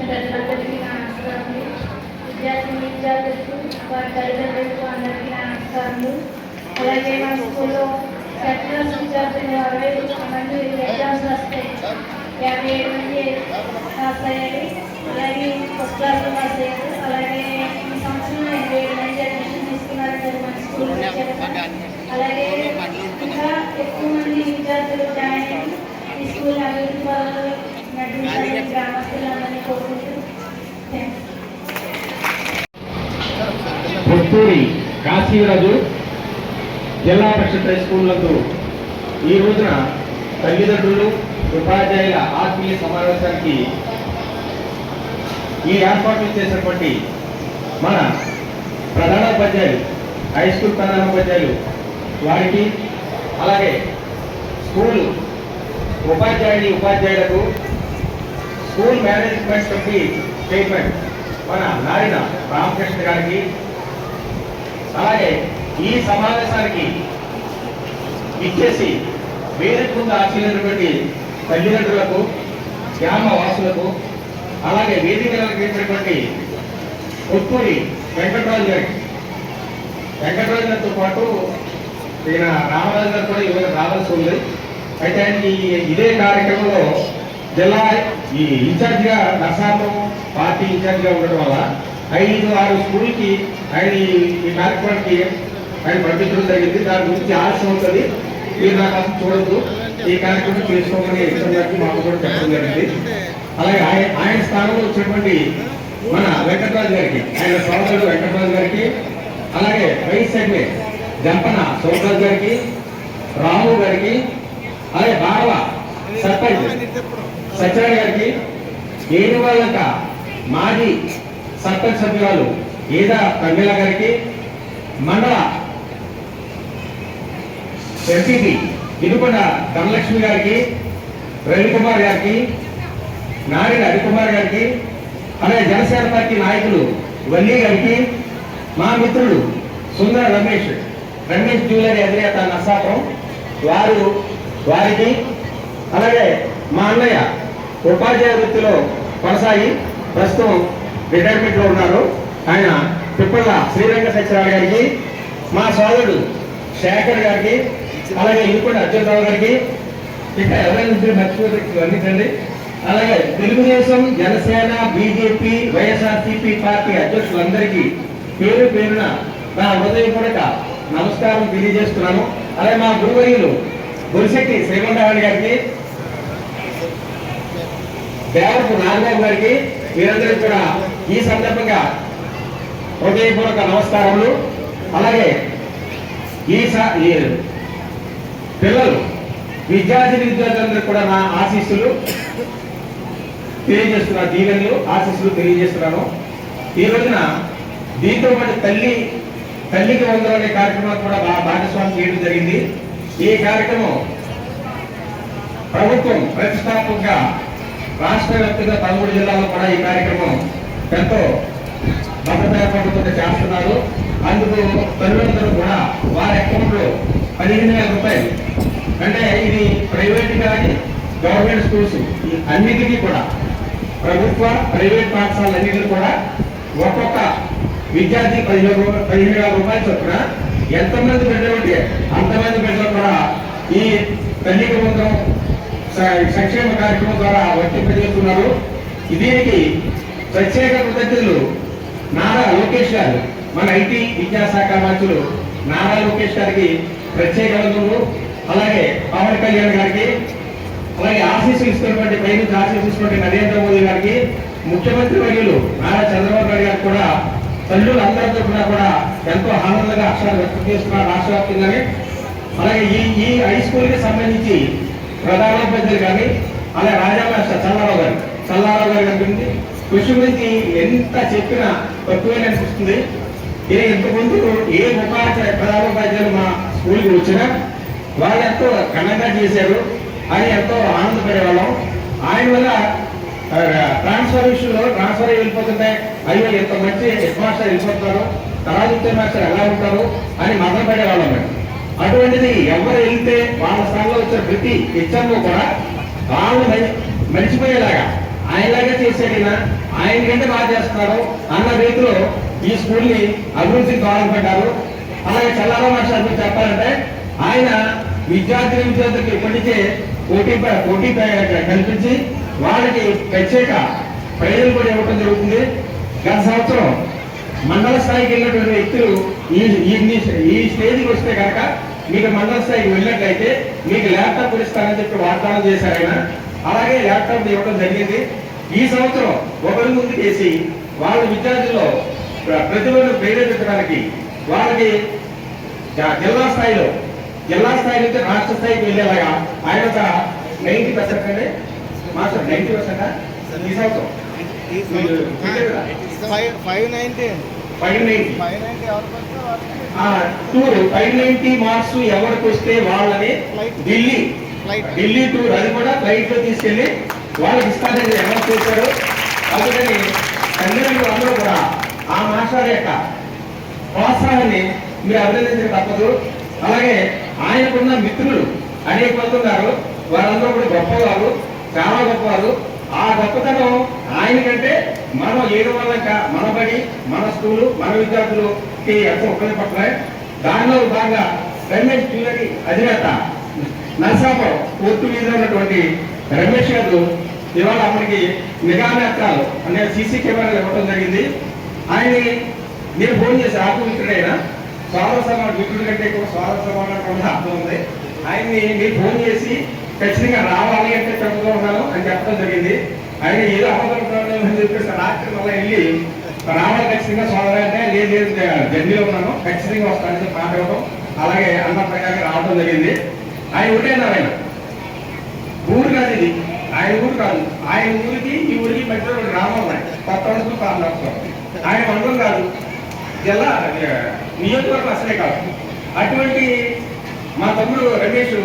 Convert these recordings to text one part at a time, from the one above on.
ప్రజలందరికీ నా నమస్కారములు. విద్యార్థులకు వారి తల్లిదండ్రులకు అందరికీ నా నమస్కారములు. అలాగే మా స్కూల్లో సెకండ్ విద్యార్థులు 60 మంది ఎగ్జామ్స్ వస్తే 57 మంది పాస్ అయ్యారు. అలాగే ఫస్ట్ క్లాస్లో పాస్ అయ్యారు. అలాగే ఈ సంవత్సరం 27 మంది అడ్మిషన్ తీసుకున్నారు మన స్కూల్. అలాగే ఇంకా ఎక్కువ మంది విద్యార్థులు జాయిన్ అయ్యి ఈ స్కూల్ అభివృద్ధి పనులు నడిపించాలని గ్రామస్తులందరినీ కోరుకుంటూ పొత్తూరి కాశీరాజు జిల్లా పరిషత్ హై స్కూల్ నందు ఈ రోజున తల్లిదండ్రులు ఉపాధ్యాయుల ఆత్మీయ సమావేశానికి ఈ ఏర్పాట్లు చేసినటువంటి మన ప్రధానోపాధ్యాయులు హై స్కూల్ ప్రధానోపాధ్యాయులు వారికి అలాగే స్కూల్ ఉపాధ్యాయులకు స్కూల్ మేనేజ్మెంట్ కమిటీ చైర్మన్ మన నారిన రామకృష్ణ గారికి అలాగే ఈ సమావేశానికి ఇచ్చేసి వేదిక ముందు ఆశీర్వదించినటువంటి తల్లిదండ్రులకు గ్రామ వాసులకు అలాగే వేదిక అలంకరించినటువంటి కొత్తూరి వెంకటరాజు గారితో పాటు ఈయన రామరాజు గారు కూడా ఈరోజు రావాల్సి ఉంది. అయితే ఆయనకి ఇదే కార్యక్రమంలో జిల్లా ఈ ఇన్ఛార్జిగా నరసాపురం పార్టీ ఇన్ఛార్జిగా ఉండటం వల్ల 5-6 స్కూల్కి ఆయన ఈ కార్యక్రమానికి ఆయన పంపించడం జరిగింది. దాని గురించి ఆలస్యం అవుతుంది, మీరు నాకు అసలు చూడద్దు, ఈ కార్యక్రమం చేసుకోమని ఎగ్జామ్ మాకు కూడా చెప్పడం జరిగింది. అలాగే ఆయన స్థానంలో వచ్చినటువంటి మన వెంకటరాజు గారికి, ఆయన సోదరుడు వెంకటరాజు గారికి, అలాగే వైస్ సెక్రటరీ జంపన సోమరాజు గారికి, రాము గారికి, అలాగే బావ సర్పంచ్ సత్యనారాయణ గారికి, ఏనువాళ్ళంట మాజీ సర్పంచ్ సభ్యురాలు ఏదా ప్రమీల గారికి, మండల ఎంపీపీ ఇనుకొండ ధనలక్ష్మి గారికి, రవికుమార్ గారికి, నారాయణ హరికుమార్ గారికి, అలాగే జనసేన పార్టీ నాయకులు వల్లి గారికి, మా మిత్రుడు సుందర రమేష్ జ్యువెలరీ అధినేత నరసాపురం వారికి, అలాగే మా అన్నయ్య ఉపాధ్యాయ వృత్తిలో కొనసాగి ప్రస్తుతం రిటైర్మెంట్లో ఉన్నారు ఆయన పిప్పళ్ళ శ్రీరంగ సత్యనారాయణ గారికి, మా సోదరుడు శేఖర్ గారికి, అలాగే ఇనుకొండ అర్జునరావు గారికి, ఇక ఎవరైనా మర్చిపోతే అందించండి. అలాగే తెలుగుదేశం, జనసేన, బీజేపీ, వైఎస్ఆర్సీపీ పార్టీ అధ్యక్షులందరికీ పేరు పేరున నా హృదయపూర్వక నమస్కారం తెలియజేస్తున్నాను. అలాగే మా గురువర్యులు గురిశెట్టి శ్రీమంతరావు గారికి, దేవరపు నాగబాబు గారికి, వీరందరికీ కూడా ఈ సందర్భంగా హృదయపూర్వక నమస్కారములు. అలాగే ఈ పిల్లలు విద్యార్థులందరికీ కూడా నా ఆశీస్సులు తెలియజేస్తున్నాను, దీవెనలు ఆశీస్సులు తెలియజేస్తున్నాను. ఈ రోజున దీంతో పాటు తల్లికి వందలు అనే కార్యక్రమాలు కూడా భాగస్వామ్యం చేయడం జరిగింది. ఈ కార్యక్రమం ప్రభుత్వం ప్రతిష్టాత్మకంగా రాష్ట్ర వ్యాప్తంగా 13 జిల్లాల్లో కూడా ఈ కార్యక్రమం ఎంతో భద్రతా ప్రభుత్వం చేస్తున్నారు. అందుకు తల్లిదండ్రులు కూడా వారి అకౌంట్లో 15,000 రూపాయలు, అంటే ఇది ప్రైవేట్ కానీ గవర్నమెంట్ స్కూల్స్ అన్నిటికీ కూడా ప్రభుత్వ ప్రైవేట్ పాఠశాలన్నిటికీ కూడా ఒక్కొక్క విద్యార్థి 15,000 రూపాయలు చొప్పున ఎంతమంది బిడ్డలు ఉంటే అంతమంది బిడ్డలు కూడా ఈ తల్లికి వందనం సంక్షేమ కార్యక్రమం ద్వారా వర్తింపజేస్తున్నారు. దీనికి ప్రత్యేక కృతజ్ఞతలు నారా లోకేష్ గారు, మన ఐటీ విద్యాశాఖ మంత్రులు నారా లోకేష్ గారికి ప్రత్యేక వందనలు. అలాగే పవన్ కళ్యాణ్ గారికి, అలాగే ఆశీస్సులు ఇస్తున్నటువంటి పైనుంచి ఆశీస్సున్నటువంటి నరేంద్ర మోదీ గారికి, ముఖ్యమంత్రి వర్యులు నారా చంద్రబాబు నాయుడు గారికి కూడా తల్లులందరితో కూడా ఎంతో ఆనందంగా అక్షరాలు వ్యక్తం చేస్తున్నారు రాష్ట్ర వ్యాప్తంగానే. అలాగే ఈ హై స్కూల్కి సంబంధించి ప్రధానోపాధ్యాయులు కానీ, అలాగే రాజామాస్టర్ చల్లారావు గారు కనిపించింది. కృషి గురించి ఎంత చెప్పినా తక్కువే అనిపిస్తుంది. ఇది ఇంతకుముందు ఏ ప్రధానోపాధ్యాయులు మా స్కూల్కి వచ్చినా వాళ్ళు ఎంతో ఘనంగా చేశారు అని ఎంతో ఆనందపడేవాళ్ళం. ఆయన వల్ల ట్రాన్స్ఫర్ విషయంలో ట్రాన్స్ఫర్ వెళ్ళిపోతుంటే అయ్యో ఎంత మంచి హెడ్ మాస్టర్ వెళ్ళిపోతున్నారు, తరాదిత్య మాస్టర్ ఎలా ఉంటారు అని మదన పడేవాళ్ళం మేము. అటువంటిది ఎవరు వెళ్తే వాళ్ళ స్థానంలో వచ్చిన ప్రతి హెచ్ఎంఓ కూడా వాళ్ళు మర్చిపోయేలాగా ఆయనలాగా చేసేది ఆయన కంటే బాగా చేస్తున్నారు అన్న రీతిలో ఈ స్కూల్ని అభివృద్ధికి పాల్పడ్డారు. అలాగే చల్లారావు మాస్టర్ గురించి చెప్పాలంటే ఆయన విద్యార్థులకు ఇప్పటి నుంచే పోటీ కల్పించి వాళ్ళకి ప్రత్యేక ప్రయోజనం కూడా ఇవ్వడం జరుగుతుంది. గత సంవత్సరం మండల స్థాయికి వెళ్ళినటువంటి వ్యక్తులు ఈ స్టేజ్కి వస్తే కనుక మీకు మండల స్థాయికి వెళ్ళినట్లయితే మీకు ల్యాప్టాప్ ఇస్తారని చెప్పి వాగ్దానం చేశారు ఆయన. అలాగే ల్యాప్టాప్ ఇవ్వడం జరిగింది. ఈ సంవత్సరం ఒకరి ముందు చేసి వాళ్ళ విద్యార్థుల్లో ప్రతిభను ప్రేరేపించడానికి వాళ్ళకి జిల్లా స్థాయి నుంచి రాష్ట్ర స్థాయికి వెళ్ళేలాగా ఆయన ఒక 90% అండి మాస్టర్ 90% ఈ సంవత్సరం 590 మార్క్స్ ఎవరికి వస్తే వాళ్ళని ఢిల్లీ టూర్ అది కూడా ఫ్లైట్ లో తీసుకెళ్లి వాళ్ళకి ఇస్తారని అనౌన్స్ చేశారు. అందుకని తల్లిదండ్రులు అందరూ కూడా ఆ మాస్టర్ యొక్క ప్రోత్సాహాన్ని మీరు అభినందించక తప్పదు. అలాగే ఆయనకున్న మిత్రులు అనేక మంది ఉన్నారు. వారందరూ కూడా గొప్పవారు, చాలా గొప్పవారు. ఆ గొప్పతనం ఆయనకంటే మనం ఏడు వల్ల మన బడి, మన స్కూలు, మన విద్యార్థులకి ఎంతో ఉపయోగపడుతున్నాయి. దానిలో భాగంగా రమేష్ జ్యువెలరీ అధినేత నరసాపురం కోర్టు మీద ఉన్నటువంటి రమేష్ గారు ఇవాళ మనకి నిఘా నేత్రాలు అనే సీసీ కెమెరాలు ఇవ్వడం జరిగింది. ఆయన్ని నేను ఫోన్ చేసి ఆత్మమిత్రుడైనా స్వాగత సమానం మిత్రుడి కంటే ఎక్కువ స్వాగత సమానం కూడా అర్థం ఉంది. ఆయన్ని నేను ఫోన్ చేసి ఖచ్చితంగా రావాలి అంటే చెప్తూ ఉన్నాను అని చెప్పడం జరిగింది. ఆయన ఏదో అమలు చెప్పేసి రాత్రి మళ్ళీ వెళ్ళి రావాలి ఖచ్చితంగా స్వాగతం అంటే లేదు జర్నీలో ఉన్నాను ఖచ్చితంగా వస్తానని చెప్పి మాట్లాడటం, అలాగే అన్న ప్రకారం రావడం జరిగింది. ఆయన ఉంటేన్నారు. ఆయన ఊరు కాదు ఇది, ఆయన ఊరు కాదు. ఆయన ఊరికి ఈ ఊరికి మధ్యలో గ్రామం ఉన్నాయి, కొత్త వరకు ప్రాంతం. ఆయన మండలం కాదు, జిల్లా నియోజకవర్గం అసలే కాదు. అటువంటి మా తమ్ముడు రమేష్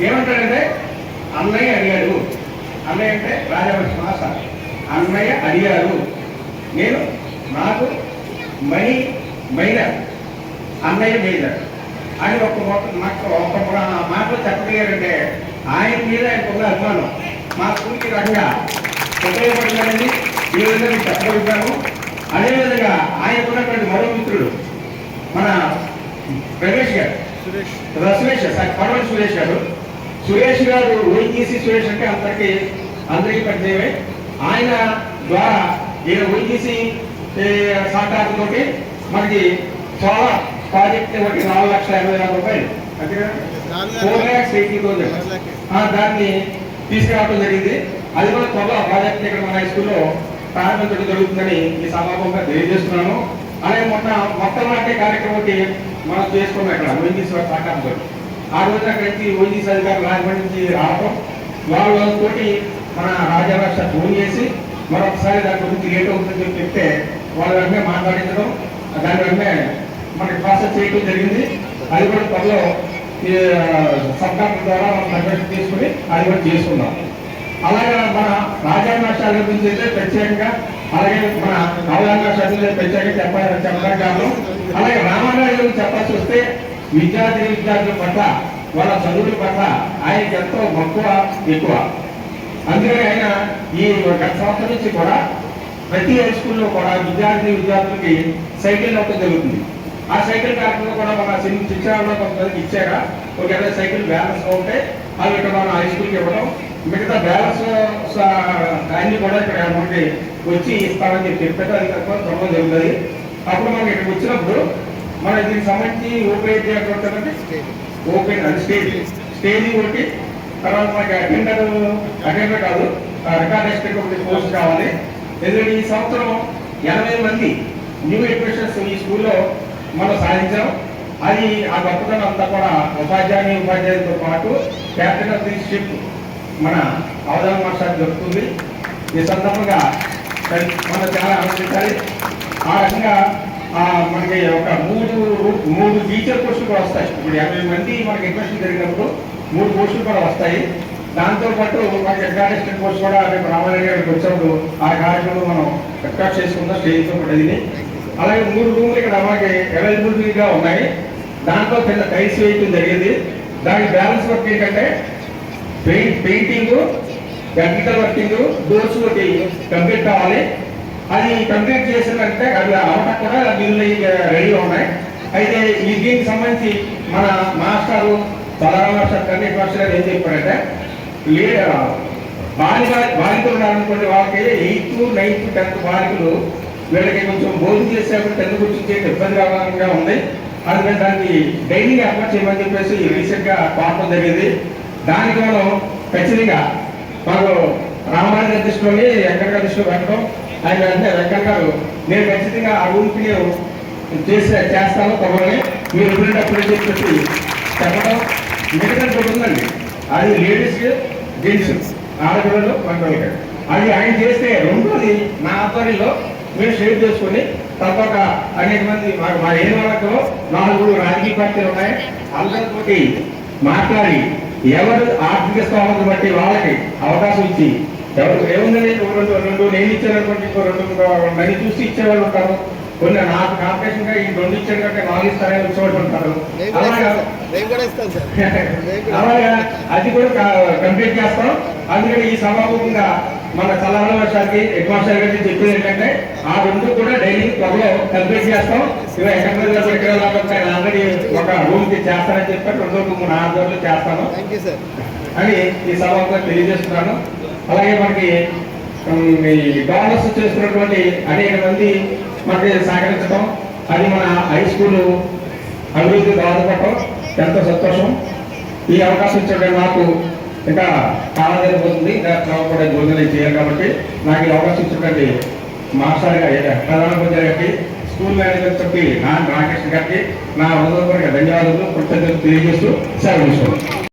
ఏమంటాడంటే అన్నయ్య అడిగాడు. అన్నయ్య అంటే రాజవంశ మాస అన్నయ్య అడిగారు. నాకు మణి మైనర్ అన్నయ్య మేజర్ అని ఒక్క మాటలో చెప్పగలిగారంటే ఆయన మీద ఆయనకున్న అభిమానం మా స్కూల్కి రకంగా ఉపయోగపడిందని ఈ విధంగా నేను చెప్పగలుగుతాను. అదేవిధంగా ఆయనకున్నటువంటి మరో మిత్రుడు మన సురేష్ గారు. సురేష్ గారు ఓయిటీసీ సురేష్ అంటే అందరికీ పరిచయమే. ఆయన ద్వారా ఈయన ఓయిటీసీ సహకారంతో మనకి చాలా ప్రాజెక్ట్ 4,80,000 రూపాయలు 4,80,000 దాన్ని తీసుకురావడం జరిగింది. అది కూడా త్వరలో ప్రాజెక్ట్ ఇక్కడ మన హై స్కూల్లో ప్రారంభించడం జరుగుతుందని ఈ సమాపంగా తెలియజేస్తున్నాను. అలాగే మొత్తం నాటే కార్యక్రమం మనం చేసుకున్నాం ఇక్కడ ఓఎన్జీసీ సహకారంతో. ఆ రోజున అక్కడి నుంచి ఓఎన్జీసీ అధికారులు రాజమండ్రి నుంచి రావడం, వాళ్ళతోటి మన రాజాభాష ఫోన్ చేసి మరొకసారి దాని గురించి లేట్ అవుతుందని చెప్పి చెప్తే వాళ్ళ వెంటనే మాట్లాడించడం, దాని వెంటనే మనకి ప్రాసెస్ చేయడం జరిగింది. అది కూడా త్వరలో సర్కార్ ద్వారా మనం కన్వర్షన్ తీసుకుని అది కూడా చేసుకున్నాం. అలాగే మన రాజాభాష గురించి అయితే ప్రత్యేకంగా, అలాగే మన అవగాహన ప్రత్యేకంగా చెప్పడానికి కారణం. అలాగే రామారాయణ గురించి చెప్పాల్సి వస్తే విద్యార్థుల పట్ల వాళ్ళ చదువుల పట్ల ఆయనకి ఎంతో మక్కువ ఎక్కువ. అందుకని ఆయన ఈ గత సంవత్సరం నుంచి కూడా ప్రతి హై స్కూల్లో కూడా విద్యార్థులకి సైకిల్ ఇవ్వడం జరుగుతుంది. ఆ సైకిల్ కార్యక్రమం కూడా మన శిక్షణలో కొంతమందికి ఇచ్చాక ఒక 20 సైకిల్ బ్యాలెన్స్ ఉంటే అవి ఇక్కడ మన హై స్కూల్కి ఇవ్వడం, మిగతా బ్యాలెన్స్ అన్ని కూడా ఇక్కడ మనకి వచ్చి ఇస్తామని చెప్పారు. అది తక్కువ త్వరలో జరుగుతుంది. అప్పుడు మనకి ఇక్కడికి వచ్చినప్పుడు మన దీనికి సంబంధించి ఓపెన్ స్టేజ్ ఒకటి, తర్వాత మనకి అటెండర్ కాదు రికార్డ్ ఎక్స్పెక్ట్ ఒకటి పోస్ట్ కావాలి. ఎందుకంటే ఈ సంవత్సరం 80 మంది న్యూ అడ్మిషన్స్ ఈ స్కూల్లో మనం సాధించాం. అది ఆ గొప్పతనం అంతా కూడా ఉపాధ్యాయులతో పాటు క్యాప్టెన్ ఆఫ్ ది షిప్ మన అవధాన మాస్టర్ జరుగుతుంది. ఈ సందర్భంగా మనం చాలా ఆలోచించాలి. ఆ రకంగా మనకి ఒక మూడు టీచర్ పోస్టులు కూడా వస్తాయి. ఇప్పుడు 80 మంది మనకి అడ్మిషన్ జరిగినప్పుడు 3 పోస్టులు కూడా వస్తాయి. దాంతోపాటు మనకి రికార్డ్ అసిస్టెంట్ పోస్ట్ కూడా రేపు రామారాయణ గారికి వచ్చినప్పుడు ఆ కార్యక్రమం మనం రికార్డ్ చేసుకుందాం స్టేజ్తో పడేది. అలాగే 3 రూమ్లు ఇక్కడ మనకి అవైలబిలిటీగా ఉన్నాయి. దాంట్లో కింద టైల్స్ వేయటం జరిగింది. దానికి బ్యాలెన్స్ వర్క్ ఏంటంటే పెయింటింగ్, ఎలక్ట్రికల్ వర్కింగ్, డోర్స్ ఒకటి కంప్లీట్ కావాలి. అది కంప్లీట్ చేసినంటే అది అవటం కూడా బిల్లు రెడీగా ఉన్నాయి. అయితే ఈ దీనికి సంబంధించి మన మాస్టారు బలరామ మాస్టర్ కన్నీటి మాస్టర్ గారు ఏం చెప్పారంటే, బాలికలు ఉన్నారనుకోండి, వాళ్ళకి 8th, 9th, 10th బాలికలు వీళ్ళకి కొంచెం భోజనం చేసేప్పుడు 10th కూర్చొని ఇబ్బందిగా ఉంది. అందుకని దానికి డైలీ ఏర్పాటు చేయమని చెప్పేసి రీసెంట్ గా పాడటం జరిగింది. దానికి మనం ఖచ్చితంగా మాకు రామారాజు దృష్టిలోని వెంకట గారి దృష్టిలో పెట్టడం, ఆయన అంటే వెంకట గారు నేను ఖచ్చితంగా ఆ రూమ్కి నేను చేస్తాను తమని మీరు వెళ్ళేటప్పుడు చెప్పేసి చెప్పడం. మిగతా ఉందండి, అది లేడీస్ జెంట్స్ ఆడపిల్లలు మగపిల్లలు. అది ఆయన చేస్తే రెండోది నా ఆధ్వర్యంలో మేము షేర్ చేసుకుని తర్వాత అనేక మంది మా ఏడు వాళ్ళకు 4 రాజకీయ పార్టీలు ఉన్నాయి. అందరితోటి మాట్లాడి ఎవరు ఆర్థిక స్థోమతను బట్టి వాళ్ళకి అవకాశం ఇచ్చి, ఎవరు ఏముందని రెండు నేను ఇచ్చారనుకోండి, ఇంకో 2 మంది చూసి ఇచ్చేవాళ్ళు ఉంటారు. కొన్ని నాకు కాంపిటీషన్ గా ఈ 2 ఇచ్చారు కంటే 4 ఇస్తారని వచ్చేవాళ్ళు ఉంటారు. అలాగా అది కూడా కంప్లీట్ చేస్తాం. అందుకని ఈ సభాముఖంగా మన చల్లవల వర్షానికి హెడ్ మాస్టర్ గారికి చెప్పేది ఏంటంటే, ఆ 2 కూడా డైలీ త్వరలో కంప్లీట్ చేస్తాం. ఇవి ఎక్కడ ఆల్రెడీ ఒక రూమ్ కి చేస్తానని చెప్పి 2 రూమ్ నా ఆధ్వర్యంలో చేస్తాను అని ఈ సభాముఖంగా తెలియజేస్తున్నాను. అలాగే మనకి డోనర్స్ చేస్తున్నటువంటి అనేక మంది మనకి సహకరించడం, అది మన హై స్కూల్ అభివృద్ధి దోహదపడటం ఎంతో సంతోషం. ఈ అవకాశం ఇచ్చడం నాకు ఇంకా చాలా జరిగిపోతుంది, ఇంకా కూడా భోజనం చేయాలి. కాబట్టి నాకు ఈ అవకాశం ఇచ్చినటువంటి మాస్టర్ గారి ప్రధానోపాధ్యాయులు గారికి, స్కూల్ మేనేజర్ చెప్పి రాకేష్ గారికి నా హృదయపూర్వక ధన్యవాదాలు, కృతజ్ఞతలు తెలియజేస్తూ సెలవు.